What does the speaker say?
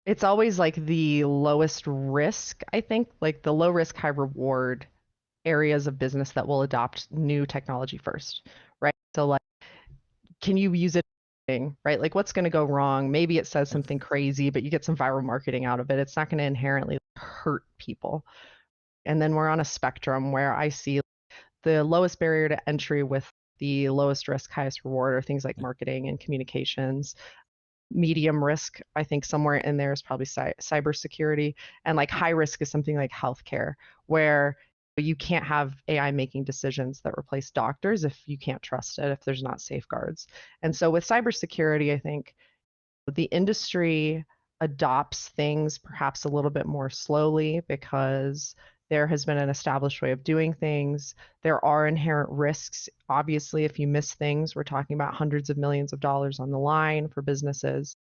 It's always like the lowest risk, I think, like the low risk, high reward areas of business that will adopt new technology first, right? So like, can you use it, right? Like what's going to go wrong? Maybe it says something crazy, but you get some viral marketing out of it. It's not going to inherently hurt people. And then we're on a spectrum where I see the lowest barrier to entry with the lowest risk, highest reward are things like marketing and communications. Medium risk, I think somewhere in there is probably cybersecurity. And like high risk is something like healthcare, where you can't have AI making decisions that replace doctors if you can't trust it, if there's not safeguards. And so with cybersecurity, I think the industry adopts things perhaps a little bit more slowly because there has been an established way of doing things. There are inherent risks. Obviously, if you miss things, we're talking about hundreds of millions of dollars on the line for businesses.